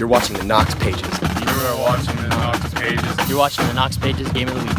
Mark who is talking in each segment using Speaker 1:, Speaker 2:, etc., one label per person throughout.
Speaker 1: You're watching the Knox Pages.
Speaker 2: You are watching the Knox Pages.
Speaker 3: You're watching the Knox Pages Game of the Week.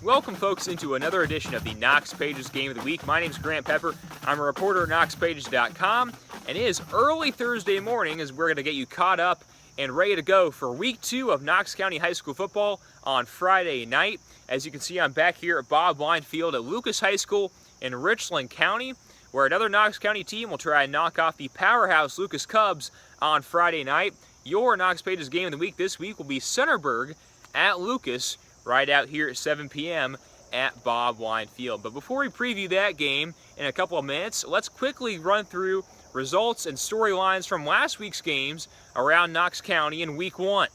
Speaker 4: Welcome, folks, into another edition of the Knox Pages Game of the Week. My name's Grant Pepper. I'm a reporter at KnoxPages.com, and it is early Thursday morning as we're going to get you caught up and ready to go for Week 2 of Knox County High School football on Friday night. As you can see, I'm back here at Bob Wine Field at Lucas High School in Richland County, where another Knox County team will try and knock off the powerhouse Lucas Cubs on Friday night. Your Knox Pages Game of the Week this week will be Centerburg at Lucas, right out here at 7 p.m. at Bob Wine Field. But before we preview that game in a couple of minutes, let's quickly run through results and storylines from last week's games around Knox County in Week 1.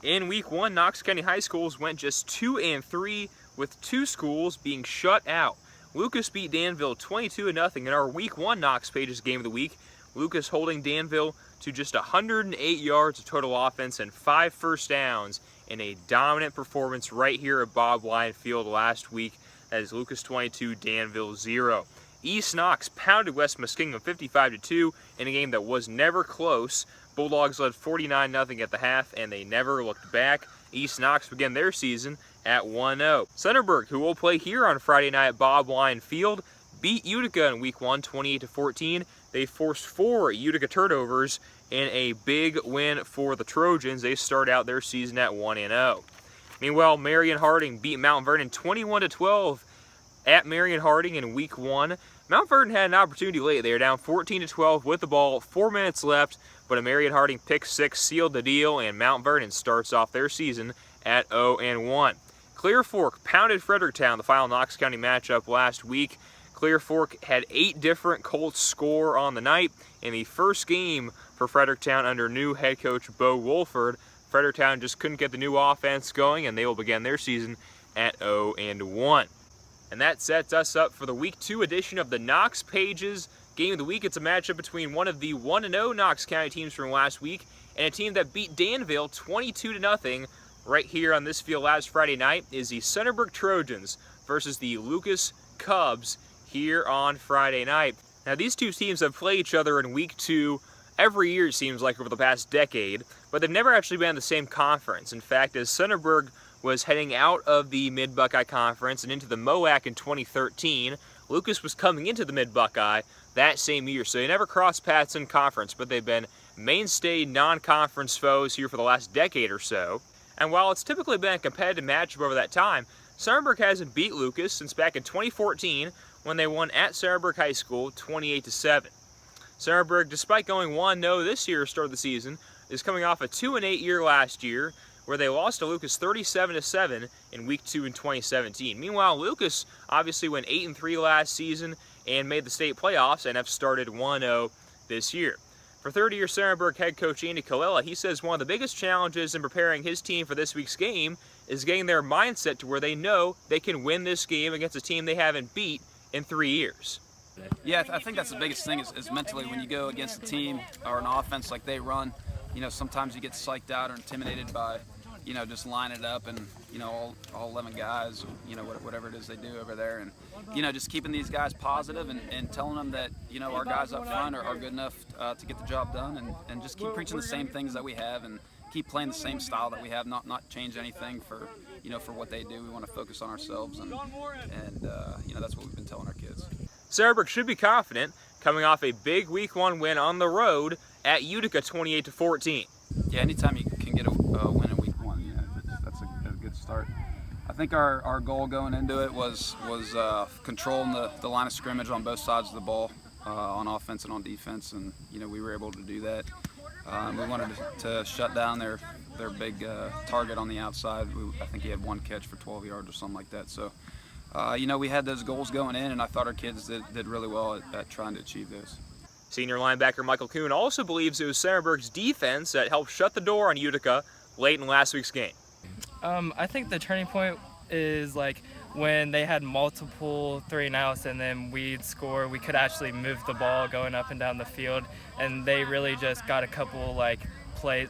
Speaker 4: In Week 1, Knox County High Schools went just 2-3, with two schools being shut out. Lucas beat Danville 22-0 in our Week 1 Knox Pages Game of the Week. Lucas holding Danville to just 108 yards of total offense and 5 first downs in a dominant performance right here at Bob Wine Field last week. That is Lucas 22, Danville 0. East Knox pounded West Muskingum 55-2 in a game that was never close. Bulldogs led 49-0 at the half, and they never looked back. East Knox began their season at 1-0. Centerburg, who will play here on Friday night at Bob Wine Field, beat Utica in Week 1, 28-14. They forced 4 Utica turnovers in a big win for the Trojans. They start out their season at 1-0. Meanwhile, Marion Harding beat Mount Vernon 21-12 at Marion Harding in Week 1. Mount Vernon had an opportunity late. They were down 14-12 with the ball, 4 minutes left, but a Marion Harding pick 6 sealed the deal, and Mount Vernon starts off their season at 0-1. Clear Fork pounded Fredericktown, the final Knox County matchup last week. Clear Fork had 8 different Colts score on the night in the first game for Fredericktown under new head coach Bo Wolford. Fredericktown just couldn't get the new offense going, and they will begin their season at 0-1. And that sets us up for the Week 2 edition of the Knox Pages Game of the Week. It's a matchup between one of the 1-0 Knox County teams from last week and a team that beat Danville 22-0 right here on this field last Friday night. Is the Centerburg Trojans versus the Lucas Cubs here on Friday night. Now, these two teams have played each other in Week 2 every year, it seems like, over the past decade, but they've never actually been in the same conference. In fact, as Centerburg was heading out of the Mid-Buckeye Conference and into the MOAC in 2013, Lucas was coming into the Mid-Buckeye that same year. So they never crossed paths in conference, but they've been mainstay non-conference foes here for the last decade or so. And while it's typically been a competitive matchup over that time, Centerburg hasn't beat Lucas since back in 2014 when they won at Centerburg High School 28-7. Centerburg, despite going 1-0 this year to start the season, is coming off a 2-8 year last year, where they lost to Lucas 37-7 in Week 2 in 2017. Meanwhile, Lucas obviously went 8-3 last season and made the state playoffs and have started 1-0 this year. For third-year Centerburg head coach Andy Colella, he says one of the biggest challenges in preparing his team for this week's game is getting their mindset to where they know they can win this game against a team they haven't beat in 3 years.
Speaker 5: Yeah, I think that's the biggest thing is mentally when you go against a team or an offense like they run. You know, sometimes you get psyched out or intimidated by, you know, just line it up and, you know, all 11 guys, you know, whatever it is they do over there. And, you know, just keeping these guys positive and telling them that, you know, our guys up front are good enough to get the job done and just keep preaching the same things that we have and keep playing the same style that we have, not change anything for, you know, for what they do. We want to focus on ourselves and you know, that's what we've been telling our kids.
Speaker 4: Centerburg should be confident coming off a big Week 1 win on the road at Utica 28-14.
Speaker 5: Yeah, anytime you can get a win in Week 1, yeah, that's a good start. I think our goal going into it was controlling the line of scrimmage on both sides of the ball, on offense and on defense, and you know we were able to do that. We wanted to shut down their big target on the outside. I think he had 1 catch for 12 yards or something like that. So, you know, we had those goals going in, and I thought our kids did really well at trying to achieve those.
Speaker 4: Senior linebacker Michael Kuhn also believes it was Centerburg's defense that helped shut the door on Utica late in last week's game.
Speaker 6: I think the turning point is like when they had multiple 3-and-outs and then we'd score, we could actually move the ball going up and down the field, and they really just got a couple like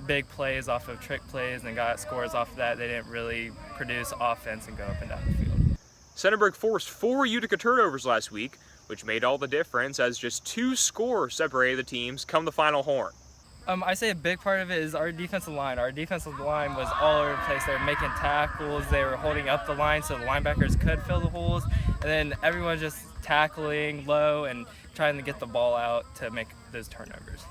Speaker 6: big plays off of trick plays and got scores off of that. They didn't really produce offense and go up and down the field.
Speaker 4: Centerburg forced 4 Utica turnovers last week, which made all the difference as just 2 scores separated the teams come the final horn.
Speaker 6: I say a big part of it is our defensive line. Our defensive line was all over the place. They were making tackles. They were holding up the line so the linebackers could fill the holes. And then everyone just tackling low and trying to get the ball out to make those turnovers.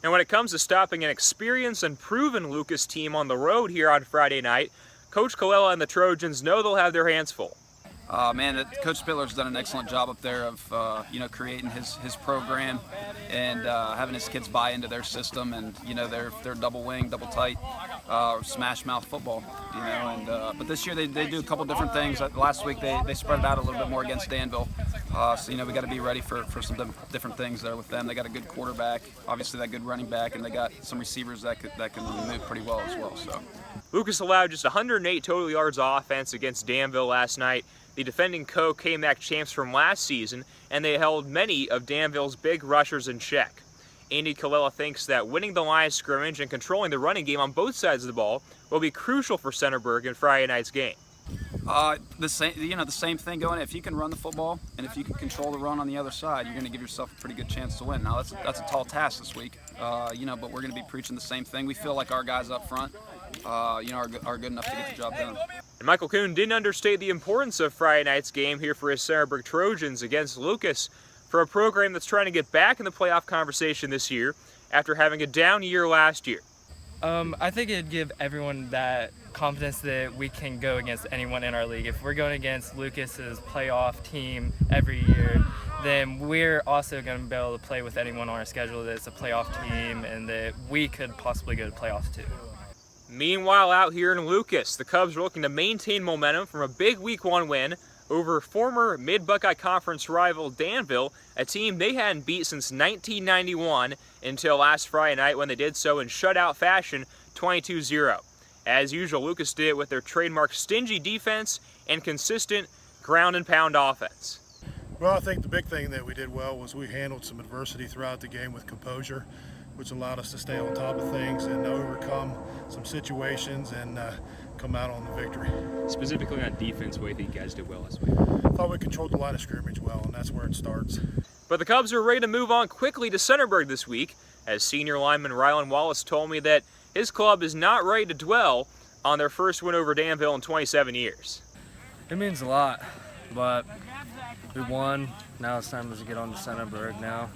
Speaker 4: And when it comes to stopping an experienced and proven Lucas team on the road here on Friday night, Coach Colella and the Trojans know they'll have their hands full.
Speaker 5: Coach Spittler's done an excellent job up there of creating his program and having his kids buy into their system, and they're double wing, double tight, smash mouth football. But this year they do a couple different things. Last week they spread it out a little bit more against Danville, so we got to be ready for some different things there with them. They got a good quarterback, obviously that good running back, and they got some receivers that can move pretty well as well. So
Speaker 4: Lucas allowed just 108 total yards of offense against Danville last night, the defending co-KMAC champs from last season, and they held many of Danville's big rushers in check. Andy Colella thinks that winning the line of scrimmage and controlling the running game on both sides of the ball will be crucial for Centerburg in Friday night's game.
Speaker 5: The same thing going. If you can run the football and if you can control the run on the other side, you're going to give yourself a pretty good chance to win. Now that's a tall task this week, but we're going to be preaching the same thing. We feel like our guys up front, are good enough to get the job done.
Speaker 4: And Michael Kuhn didn't understate the importance of Friday night's game here for his Centerburg Trojans against Lucas, for a program that's trying to get back in the playoff conversation this year after having a down year last year.
Speaker 6: I think it'd give everyone that confidence that we can go against anyone in our league. If we're going against Lucas's playoff team every year, then we're also going to be able to play with anyone on our schedule that's a playoff team and that we could possibly go to playoffs too.
Speaker 4: Meanwhile, out here in Lucas, the Cubs are looking to maintain momentum from a big Week 1 win over former Mid-Buckeye Conference rival Danville, a team they hadn't beat since 1991 until last Friday night when they did so in shutout fashion, 22-0. As usual, Lucas did it with their trademark stingy defense and consistent ground and pound offense.
Speaker 1: Well, I think the big thing that we did well was we handled some adversity throughout the game with composure, which allowed us to stay on top of things and overcome some situations and come out on the victory.
Speaker 7: Specifically on defense, what do you think you guys did well this week?
Speaker 1: I thought we controlled the line of scrimmage well, and that's where it starts.
Speaker 4: But the Cubs are ready to move on quickly to Centerburg this week, as senior lineman Rylan Wallace told me that his club is not ready to dwell on their first win over Danville in 27 years.
Speaker 8: It means a lot, but we won. Now it's time to get on to Centerburg now.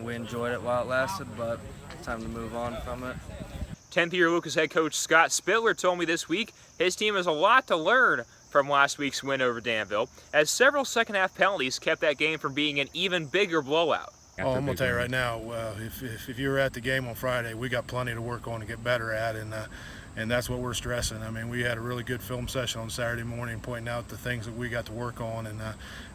Speaker 8: We enjoyed it while it lasted, but it's time to move on from it.
Speaker 4: 10th-year Lucas head coach Scott Spittler told me this week his team has a lot to learn from last week's win over Danville, as several second-half penalties kept that game from being an even bigger blowout.
Speaker 1: Oh, I'm going to tell you right now, if you were at the game on Friday, we got plenty to work on and get better at, and that's what we're stressing. I mean, we had a really good film session on Saturday morning pointing out the things that we got to work on, and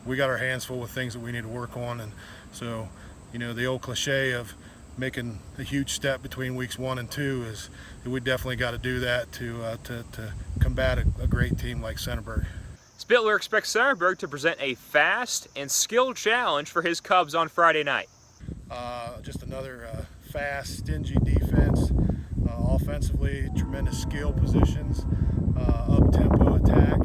Speaker 1: we got our hands full with things that we need to work on. And so, the old cliche of making a huge step between weeks 1 and 2 is that we definitely got to do that to combat a great team like Centerburg.
Speaker 4: Spittler expects Centerburg to present a fast and skilled challenge for his Cubs on Friday night.
Speaker 1: Just another fast, stingy defense. Offensively, tremendous skill positions, up-tempo attack.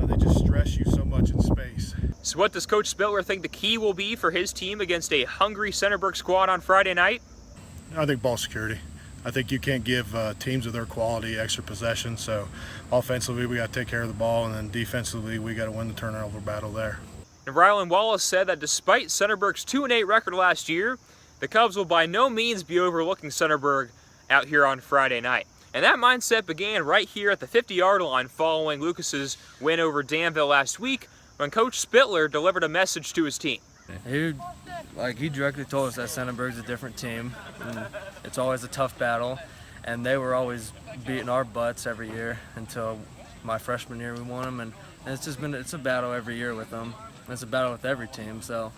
Speaker 1: They just stress you so much in space.
Speaker 4: So what does Coach Spittler think the key will be for his team against a hungry Centerburg squad on Friday night?
Speaker 1: I think ball security. I think you can't give teams of their quality extra possession. So offensively, we got to take care of the ball, and then defensively, we got to win the turnover battle there.
Speaker 4: And Rylan Wallace said that despite Centerburg's 2-8 record last year, the Cubs will by no means be overlooking Centerburg out here on Friday night. And that mindset began right here at the 50-yard line following Lucas's win over Danville last week when Coach Spittler delivered a message to his team.
Speaker 8: He directly told us that Centerburg's a different team, and it's always a tough battle, and they were always beating our butts every year until my freshman year we won them, and it's a battle every year with them. It's a battle with every team, so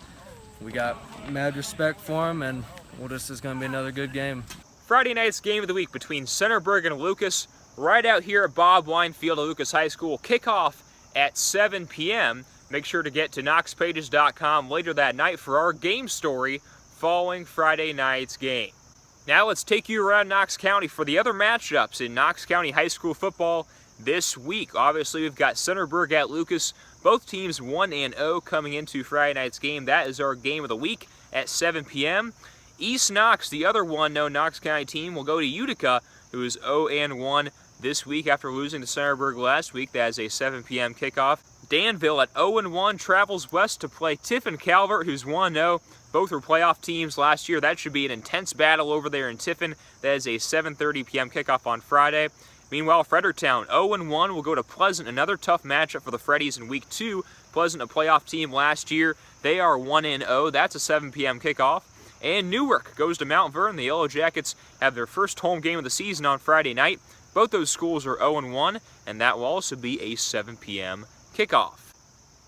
Speaker 8: we got mad respect for them, and this is going to be another good game.
Speaker 4: Friday night's game of the week between Centerburg and Lucas, right out here at Bob Wine Field at Lucas High School. Kickoff at 7 p.m. Make sure to get to knoxpages.com later that night for our game story following Friday night's game. Now let's take you around Knox County for the other matchups in Knox County High School football this week. Obviously, we've got Centerburg at Lucas. Both teams 1-0 coming into Friday night's game. That is our game of the week at 7 p.m. East Knox, the other 1-0 Knox County team, will go to Utica, who is 0-1 this week after losing to Centerburg last week. That is a 7 p.m. kickoff. Danville at 0-1 travels west to play Tiffin Calvert, who's 1-0. Both were playoff teams last year. That should be an intense battle over there in Tiffin. That is a 7:30 p.m. kickoff on Friday. Meanwhile, Fredericktown 0-1 will go to Pleasant, another tough matchup for the Freddies in Week 2. Pleasant, a playoff team last year. They are 1-0. That's a 7 p.m. kickoff. And Newark goes to Mount Vernon. The Yellow Jackets have their first home game of the season on Friday night. Both those schools are 0-1, and that will also be a 7 p.m. kickoff.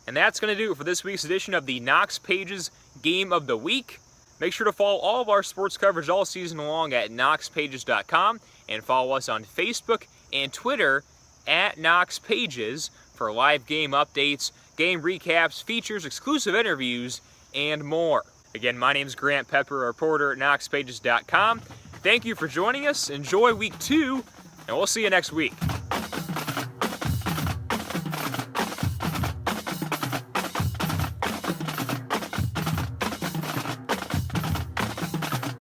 Speaker 4: And that's going to do it for this week's edition of the Knox Pages Game of the Week. Make sure to follow all of our sports coverage all season long at knoxpages.com and follow us on Facebook and Twitter at Knox Pages for live game updates, game recaps, features, exclusive interviews, and more. Again, my name is Grant Pepper, a reporter at knoxpages.com. Thank you for joining us. Enjoy Week 2, and we'll see you next week.